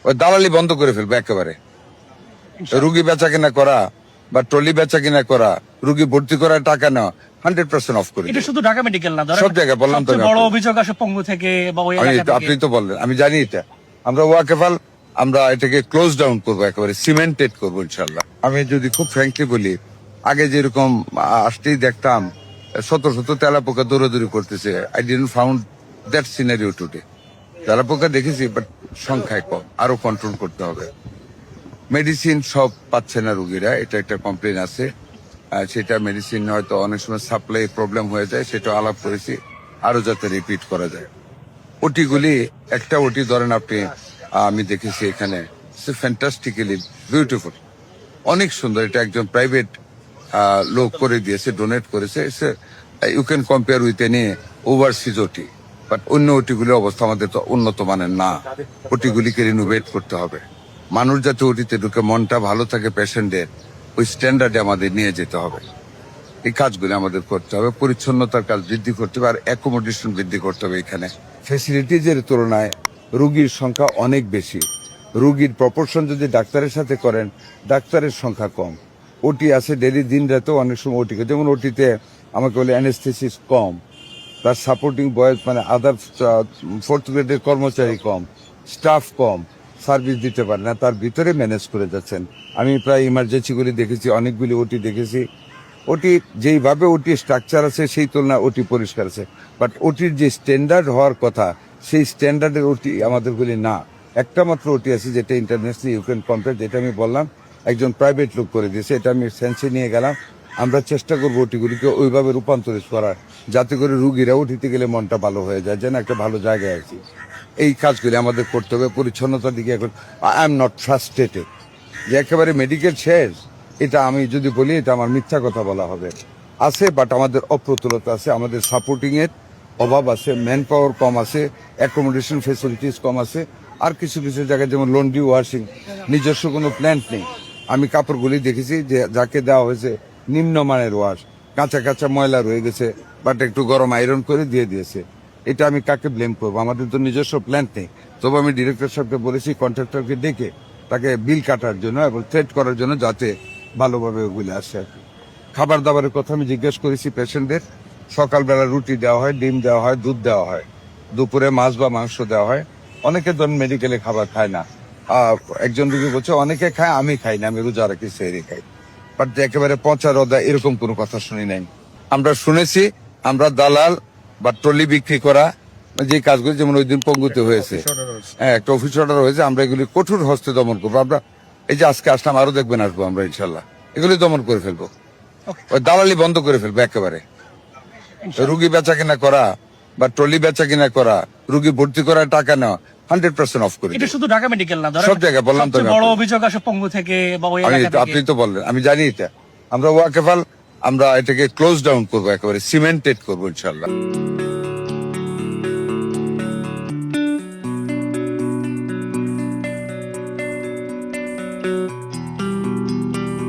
ওই দালালি বন্ধ করে ফেলবো একেবারে। রুগী বেচা কিনা করা বা ট্রলি বেচা কিনা করা, রুগী ভর্তি করার টাকা নেওয়া 100% অফ করে এটা দিবো। শুধু ঢাকা মেডিকেল না, ধরেন সব জায়গায় বললাম তো আমি সবচেয়ে বড় আপনাকে। অভিযোগ আসে পঙ্গু থেকে বা ওই আমি এলাকা থেকে। আপনি তো বললেন, আমি জানি এটা। আমরা ওয়াকেফাল, আমরা এটাকে ক্লোজ ডাউন করবো, একেবারে সিমেন্টেড করবো ইনশাল্লাহ। আমি যদি খুব ফ্র্যাঙ্কলি বলি, আগে যেরকম আসতেই দেখতাম শত শত তেলাপোকা দৌড়াদৌড়ি করতেছে, I didn't found that scenario today. তেলাপোকা দেখেছি, বাট সংখ্যায় কম, আরো কন্ট্রোল করতে হবে। মেডিসিন সব পাচ্ছে না রুগীরা, এটা একটা কমপ্লেন আছে। সেটা মেডিসিন হয়তো অনেক সময় সাপ্লাই প্রবলেম হয়ে যায়, সেটা আলাপ করেছি, আরো যাতে রিপিট করা যায়। ওটিগুলি, একটা ওটি ধরেন আপনি, আমি দেখেছি এখানে, ফ্যান্টাস্টিক্যালি বিউটিফুল, অনেক সুন্দর। এটা একজন প্রাইভেট লোক করে দিয়েছে, ডোনেট করেছে। You can compare with any overseas OT, but অন্য ওটিগুলির অবস্থা আমাদের তো উন্নত মানের না। ওটিগুলিকে রিনোভেট করতে হবে। মানুষ যাতে ওটিতে ঢুকে মনটা ভালো থাকে পেশেন্টের, ওই স্ট্যান্ডার্ডে আমাদের নিয়ে যেতে হবে। এই কাজগুলি আমাদের করতে হবে, পরিচ্ছন্নতার কাজ বৃদ্ধি করতে হবে, আর অ্যাকোমোডেশন বৃদ্ধি করতে হবে। এখানে ফ্যাসিলিটিজের তুলনায় রুগীর সংখ্যা অনেক বেশি। রুগীর প্রপোর্শন যদি ডাক্তারের সাথে করেন, ডাক্তারের সংখ্যা কম। ওটি আছে ডেলি, দিন রাতেও অনেক সময় ওটি, যেমন ওটিতে আমাকে বলে অ্যানেস্থেসিস কম, তার সাপোর্টিং বয়েজ মানে আদার ফোর্থ গ্রেডের কর্মচারী কম, স্টাফ কম, সার্ভিস দিতে পারে না, তার ভিতরে ম্যানেজ করে যাচ্ছেন। আমি প্রায় ইমার্জেন্সিগুলি দেখেছি, অনেকগুলি ওটি দেখেছি। ওটি যেইভাবে ওটি স্ট্রাকচার আছে সেই তুলনায় ওটি পরিষ্কার আছে, বাট ওটির যে স্ট্যান্ডার্ড হওয়ার কথা সেই স্ট্যান্ডার্ডের ওটি আমাদেরগুলি না। একটা মাত্র ওটি আছে যেটা ইন্টারন্যাশনাল ইউ ক্যান কম্পেয়ার, যেটা আমি বললাম একজন প্রাইভেট লোক করে দিয়েছে, এটা আমি সেন্সে নিয়ে গেলাম। আমরা চেষ্টা করবো ওটিগুলিকে ওইভাবে রূপান্তরিত করার, যাতে করে রুগীরা উঠিতে গেলে মনটা ভালো হয়ে যায়, যেন একটা ভালো জায়গায় আছি। এই কাজগুলি আমাদের করতে হবে। পরিচ্ছন্নতার দিকে এখন আই এম নট ফ্রাস্ট্রেটেড যে একেবারে মেডিকেল শেষ, এটা আমি যদি বলি এটা আমার মিথ্যা কথা বলা হবে। আছে, বাট আমাদের অপ্রতুলতা আছে, আমাদের সাপোর্টিং এর অভাব আছে, ম্যান পাওয়ার কম আছে, অ্যাকোমোডেশন ফেসিলিটিস কম আছে। আর কিছু কিছু জায়গায় যেমন লন্ড্রি ওয়াশিং, নিজস্ব কোনো প্ল্যান্ট নেই। আমি কাপড়গুলি দেখেছি যে যাকে দেওয়া হয়েছে নিম্নমানের ওয়াশ, কাঁচা কাঁচা ময়লা রয়ে গেছে, বাট একটু গরম আয়রন করে দিয়ে দিয়েছে। এটা আমি কাকে ব্লেম করবো? আমাদের তো নিজস্ব প্ল্যান্ট নেই। তবে আমি ডিরেক্টর সাহেবকে বলেছি কন্ট্রাক্টরকে ডেকে তাকে বিল কাটার জন্য এবং থ্রেট করার জন্য, যাতে ভালোভাবে ওগুলো আসে আর কি। খাবার দাবারের কথা আমি জিজ্ঞেস করেছি পেশেন্টদের। সকালবেলা রুটি দেওয়া হয়, ডিম দেওয়া হয়, দুধ দেওয়া হয়, দুপুরে মাছ বা মাংস দেওয়া হয়। অনেকে ধরুন মেডিকেলে খাবার খায় না। একজন রুগী বলছে অনেকে খায়, আমি খাই না, আমি রোজা রাখি, সেহরি খাই। বাট একেবারে পচা রোদা এরকম কোনো কথা শুনি নাই। আমরা শুনেছি, আমরা দালাল বা ট্রলি বিক্রি করা যে কাজগুলি, যেমন ওই দিন পঙ্গুতে হয়েছে, হ্যাঁ একটা অফিস অর্ডার হয়েছে, আমরা এগুলি কঠোর হস্তে দমন করবো। আমরা এই যে আজকে আসলাম, আরো দেখবেন আসবো আমরা ইনশাল্লাহ, এগুলি দমন করে ফেলবো। ওই দালালি বন্ধ করে ফেলবো একেবারে। রুগী বেচা কিনা করা বা ট্রলি বেচা কিনা করা, রুগী ভর্তি করার টাকা নেওয়া 100% অফ করে এটা দিবো। শুধু ঢাকা মেডিকেল না, ধরেন সব জায়গায় বললাম তো আমি সবচেয়ে বড় আপনাকে। অভিযোগ আসে পঙ্গু থেকে বা ওই আমি এলাকা থেকে। আপনি তো বললেন, আমি জানি এটা। আমরা ওয়াকেফাল, আমরা এটাকে ক্লোজ ডাউন করবো, একেবারে সিমেন্টেড করবো ইনশাল্লাহ।